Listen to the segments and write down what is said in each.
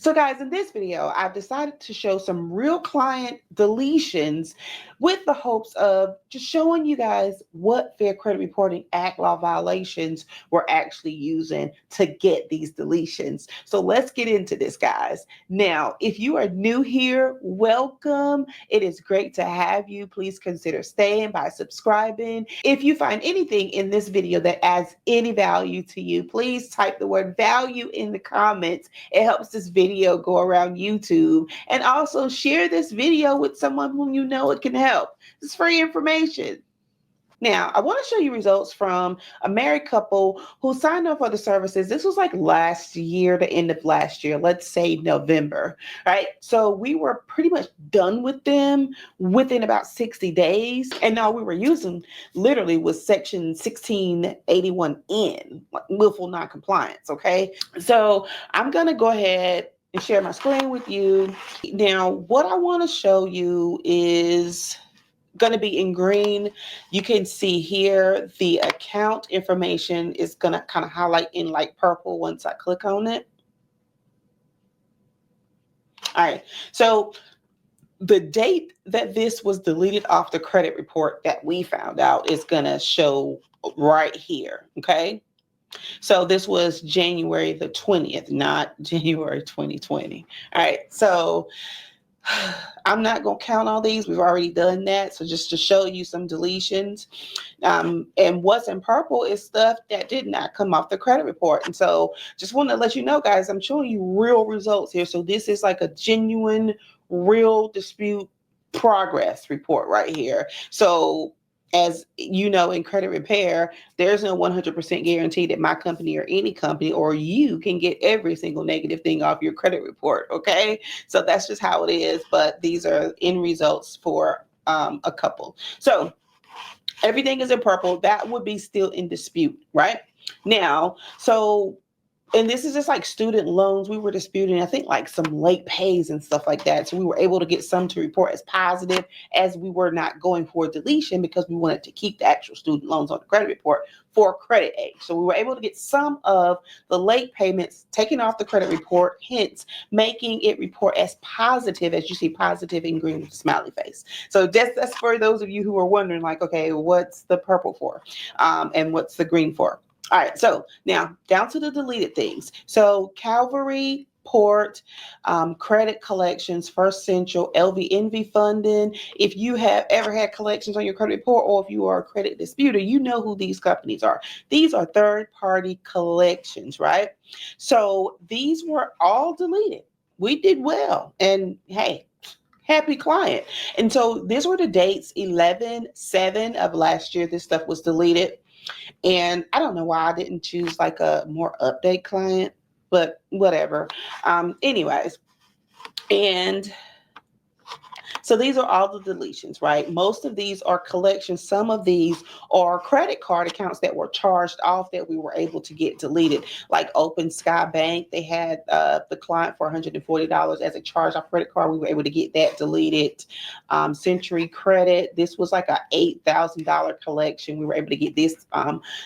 So guys, in this video, I've decided to show some real client deletions with the hopes of just showing you guys what Fair Credit Reporting Act law violations we're actually using to get these deletions. So let's get into this, guys. Now, if you are new here, welcome. It is great to have you. Please consider staying by subscribing. If you find anything in this video that adds any value to you, please type the word value in the comments. It helps this video go around YouTube. And also share this video with someone whom you know it can help. It's free information. Now, I want to show you results from a married couple who signed up for the services. This was like last year, the end of last year, let's say November, right? So we were pretty much done with them within about 60 days. And now we were using literally was section 1681N, willful noncompliance, okay? So I'm going to go ahead and share my screen with you. Now, what I want to show you is going to be in green. You can see here the account information is going to kind of highlight in light purple once I click on it. All right, so the date that this was deleted off the credit report that we found out is going to show right here, okay? So this was January the 20th, not January 2020. All right, so I'm not going to count all these. We've already done that. So just to show you some deletions. And what's in purple is stuff that did not come off the credit report. And so just want to let you know, guys, I'm showing you real results here. So this is like a genuine, real dispute progress report right here. So as you know, in credit repair, there's no 100% guarantee that my company or any company or you can get every single negative thing off your credit report, okay? So that's just how it is, but these are end results for a couple. So everything is in purple. That would be still in dispute, right? Now, so and this is just like student loans. We were disputing, I think, like some late pays and stuff like that. So we were able to get some to report as positive, as we were not going for deletion because we wanted to keep the actual student loans on the credit report for credit age. So we were able to get some of the late payments taken off the credit report, hence making it report as positive, as you see positive in green with a smiley face. So that's for those of you who are wondering, like, okay, what's the purple for? And what's the green for? All right, so now down to the deleted things. So Calvary, Port, Credit Collections, First Central, LV funding. If you have ever had collections on your credit report, or if you are a credit disputer, you know who these companies are. These are third-party collections, right? So these were all deleted. We did well, and hey, happy client. And so these were the dates, 11/7 of last year. This stuff was deleted. And I don't know why I didn't choose like a more update client, but whatever. Anyways, and so these are all the deletions, right? Most of these are collections. Some of these are credit card accounts that were charged off that we were able to get deleted. Like Open Sky Bank, they had the client for $140 as a charge off credit card. We were able to get that deleted. Century Credit, this was like a $8,000 collection. We were able to get this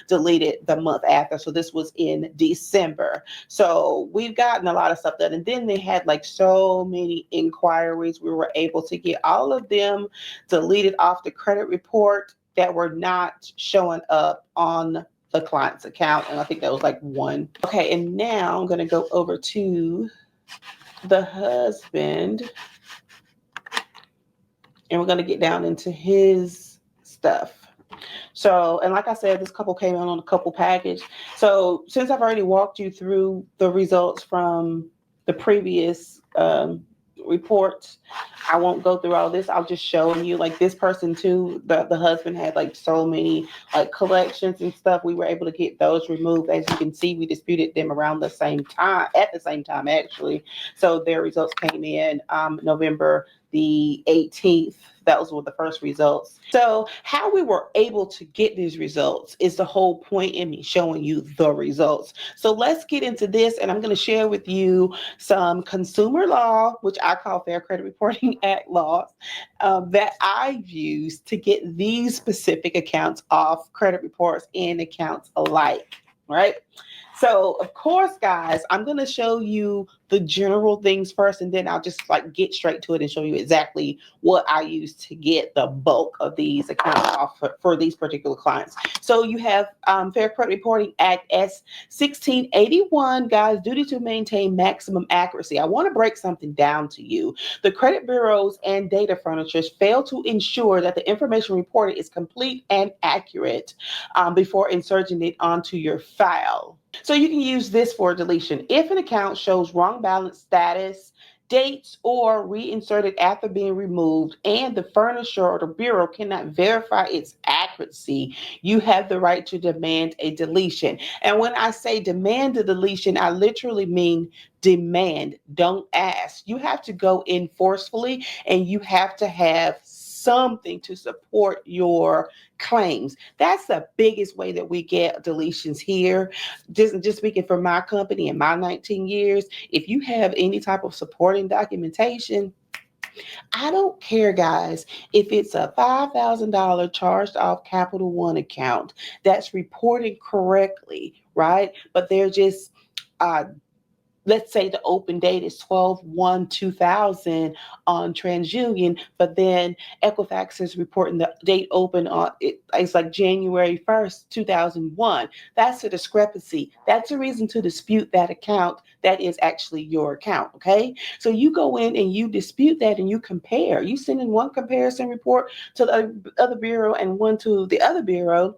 deleted the month after. So this was in December. So we've gotten a lot of stuff done. And then they had like so many inquiries. We were able to get all of them deleted off the credit report that were not showing up on the client's account. And I think that was like one. Okay, and now I'm going to go over to the husband. And we're going to get down into his stuff. So, and like I said, this couple came in on a couple package. So since I've already walked you through the results from the previous reports, I won't go through all this. I'll just show you, like, this person too, the husband had like so many like collections and stuff. We were able to get those removed. As you can see, we disputed them around the same time, at the same time actually. So their results came in November the 18th. Those were the first results. So how we were able to get these results is the whole point in me showing you the results. So let's get into this, and I'm going to share with you some consumer law, which I call Fair Credit Reporting Act laws, that I've used to get these specific accounts off credit reports and accounts alike, right? So, of course, guys, I'm going to show you the general things first, and then I'll just like get straight to it and show you exactly what I use to get the bulk of these accounts off for these particular clients. So you have Fair Credit Reporting Act S 1681, guys, duty to maintain maximum accuracy. I want to break something down to you. The credit bureaus and data furnishers fail to ensure that the information reported is complete and accurate before inserting it onto your file. So you can use this for deletion. If an account shows wrong balance status, dates, or reinserted after being removed, and the furnisher or the bureau cannot verify its accuracy, you have the right to demand a deletion. And when I say demand a deletion, I literally mean demand, don't ask. You have to go in forcefully, and you have to have something to support your claims. That's the biggest way that we get deletions here. Just speaking for my company in my 19 years, if you have any type of supporting documentation, I don't care, guys, if it's a $5,000 charged off Capital One account that's reported correctly, right? But they're just let's say the open date is 12/1/2000 on TransUnion, but then Equifax is reporting the date open on it's like January 1st, 2001. That's a discrepancy. That's a reason to dispute that account. That is actually your account. Okay. So you go in and you dispute that and you compare. You send in one comparison report to the other bureau and one to the other bureau,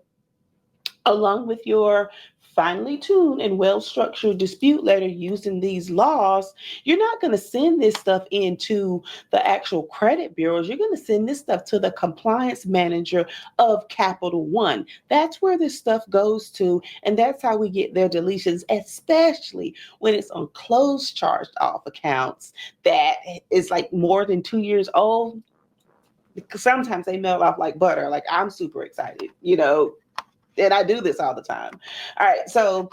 along with your finely tuned and well-structured dispute letter using these laws. You're not going to send this stuff into the actual credit bureaus. You're going to send this stuff to the compliance manager of Capital One. That's where this stuff goes to, and that's how we get their deletions, especially when it's on closed charged off accounts that is like more than 2 years old. Because sometimes they melt off like butter. Like, I'm super excited, and I do this all the time. All right, so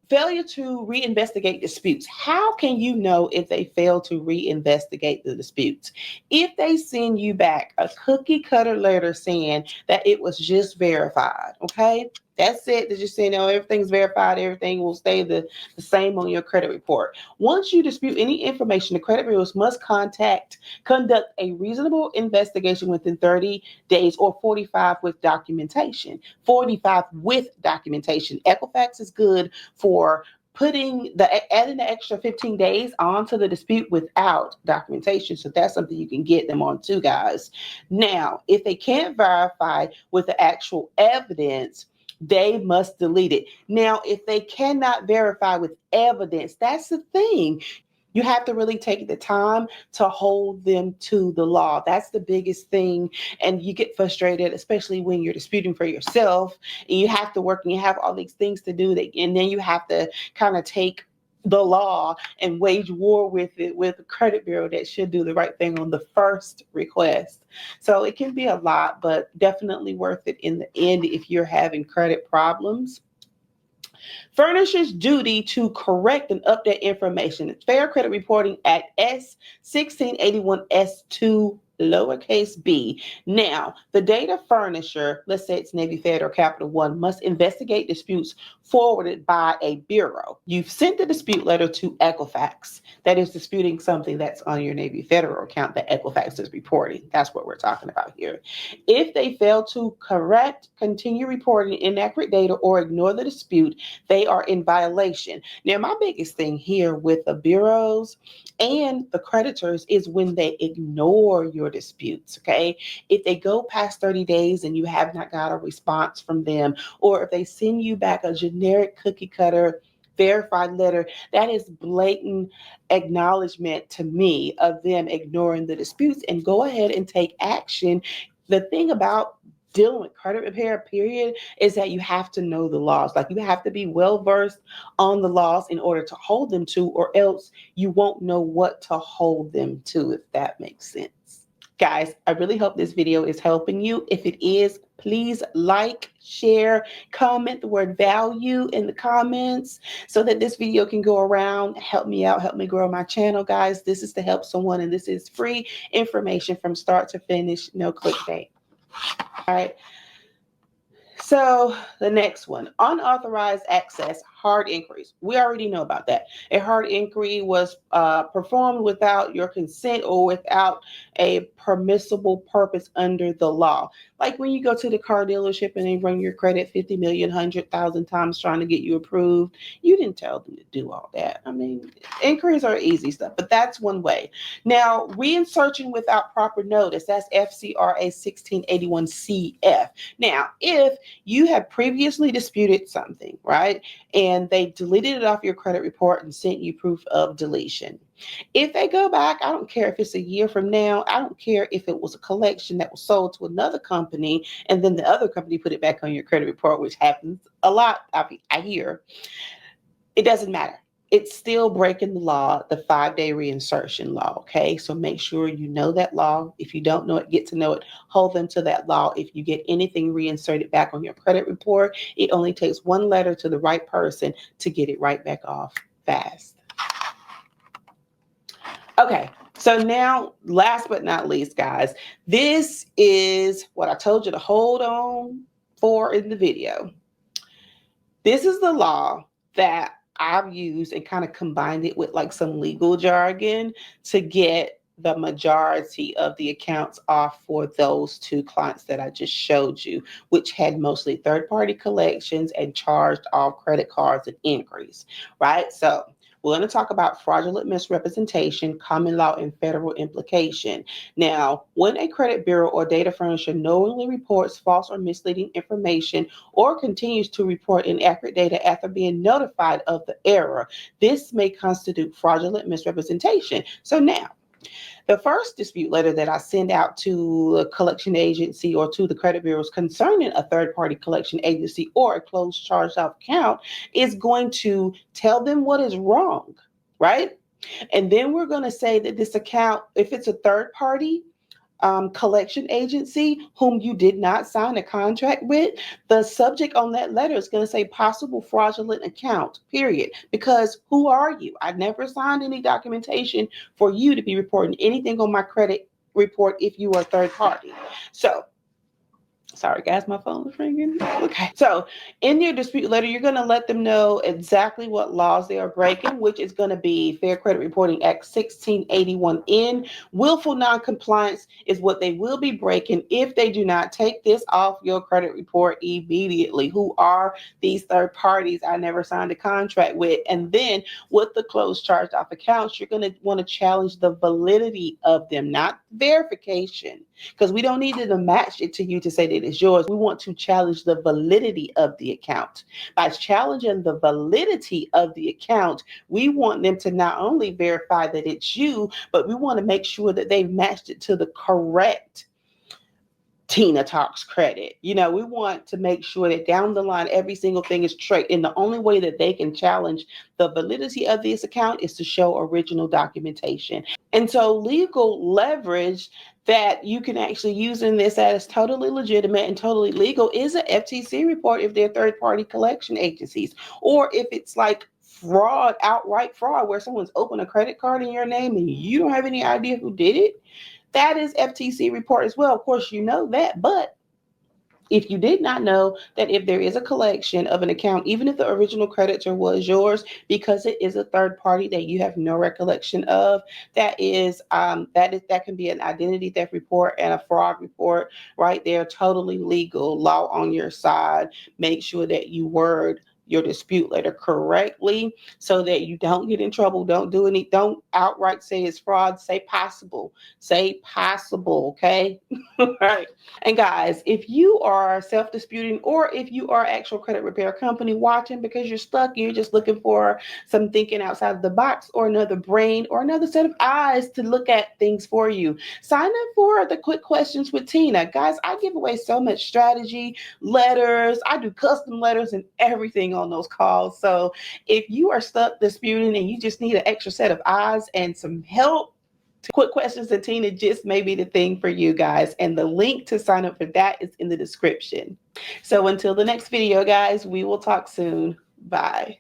failure to reinvestigate disputes. How can you know if they fail to reinvestigate the disputes? If they send you back a cookie cutter letter saying that it was just verified, okay? That's it. They're just saying, everything's verified. Everything will stay the same on your credit report. Once you dispute any information, the credit bureaus must conduct a reasonable investigation within 30 days or 45 with documentation. 45 with documentation. Equifax is good for adding the extra 15 days onto the dispute without documentation. So that's something you can get them on too, guys. Now, if they can't verify with the actual evidence, they must delete it. Now, if they cannot verify with evidence, that's the thing. You have to really take the time to hold them to the law. That's the biggest thing. And you get frustrated, especially when you're disputing for yourself and you have to work and you have all these things to do, and then you have to kind of take the law and wage war with it with a credit bureau that should do the right thing on the first request. So it can be a lot, but definitely worth it in the end if you're having credit problems. Furnisher's duty to correct and update information. Fair Credit Reporting Act S 1681 S2 lowercase b. Now, the data furnisher, let's say it's Navy Fed or Capital One, must investigate disputes forwarded by a bureau. You've sent the dispute letter to Equifax that is disputing something that's on your Navy Federal account that Equifax is reporting. That's what we're talking about here. If they fail to correct, continue reporting inaccurate data, or ignore the dispute, they are in violation. Now, my biggest thing here with the bureaus and the creditors is when they ignore your disputes, okay? If they go past 30 days and you have not got a response from them, or if they send you back a generic cookie cutter verified letter, that is blatant acknowledgement to me of them ignoring the disputes, and go ahead and take action. The thing about dealing with credit repair, period, is that you have to know the laws. Like, you have to be well versed on the laws in order to hold them to, or else you won't know what to hold them to, if that makes sense. Guys, I really hope this video is helping you. If it is, please like, share, comment the word value in the comments so that this video can go around. Help me out, help me grow my channel, guys. This is to help someone, and this is free information from start to finish, no clickbait. All right. So the next one, unauthorized access, hard inquiries. We already know about that. A hard inquiry was performed without your consent or without a permissible purpose under the law. Like when you go to the car dealership and they run your credit 50 million, 100,000 times trying to get you approved, you didn't tell them to do all that. I mean, inquiries are easy stuff, but that's one way. Now, reinsertion without proper notice, that's FCRA 1681CF. Now, if you have previously disputed something, right, and they deleted it off your credit report and sent you proof of deletion. If they go back, I don't care if it's a year from now, I don't care if it was a collection that was sold to another company and then the other company put it back on your credit report, which happens a lot, I hear. It doesn't matter. It's still breaking the law, the 5-day reinsertion law, okay? So make sure you know that law. If you don't know it, get to know it. Hold them to that law. If you get anything reinserted back on your credit report, it only takes one letter to the right person to get it right back off fast. Okay, so now, last but not least, guys, this is what I told you to hold on for in the video. This is the law that I've used and kind of combined it with like some legal jargon to get the majority of the accounts off for those 2 clients that I just showed you, which had mostly third-party collections and charged off credit cards and inquiries, right? So we're going to talk about fraudulent misrepresentation, common law, and federal implication. Now, when a credit bureau or data furnisher knowingly reports false or misleading information or continues to report inaccurate data after being notified of the error, this may constitute fraudulent misrepresentation. So now, the first dispute letter that I send out to a collection agency or to the credit bureaus concerning a third-party collection agency or a closed charged-off account is going to tell them what is wrong, right? And then we're going to say that this account, if it's a third-party collection agency whom you did not sign a contract with, the subject on that letter is going to say possible fraudulent account, period. Because who are you? I never signed any documentation for you to be reporting anything on my credit report if you are a third party. So, sorry guys, my phone is ringing. Okay, so in your dispute letter, you're going to let them know exactly what laws they are breaking, which is going to be Fair Credit Reporting Act 1681N. Willful noncompliance is what they will be breaking if they do not take this off your credit report immediately. Who are these third parties I never signed a contract with? And then with the closed charged off accounts, you're going to want to challenge the validity of them, not verification, because we don't need to match it to you to say that it's yours. We want to challenge the validity of the account. By challenging the validity of the account, we want them to not only verify that it's you, but we want to make sure that they've matched it to the correct Tina Talks credit. You know, we want to make sure that down the line, every single thing is straight. And the only way that they can challenge the validity of this account is to show original documentation. And so legal leverage that you can actually use in this that is totally legitimate and totally legal is an FTC report if they're third-party collection agencies, or if it's like fraud, outright fraud, where someone's opened a credit card in your name and you don't have any idea who did it. That is FTC report as well. Of course, you know that, but if you did not know that if there is a collection of an account, even if the original creditor was yours, because it is a third party that you have no recollection of, that can be an identity theft report and a fraud report right there. Totally legal, law on your side. Make sure that you word your dispute letter correctly so that you don't get in trouble. Don't outright say it's fraud. Say possible, okay? Right. And guys, if you are self-disputing or if you are actual credit repair company watching because you're stuck, you're just looking for some thinking outside of the box or another brain or another set of eyes to look at things for you, sign up for the Quick Questions with Tina. Guys, I give away so much strategy, letters. I do custom letters and everything on those calls. So if you are stuck disputing and you just need an extra set of eyes and some help, Quick Questions with Tina just may be the thing for you guys. And the link to sign up for that is in the description. So until the next video, guys, we will talk soon. Bye.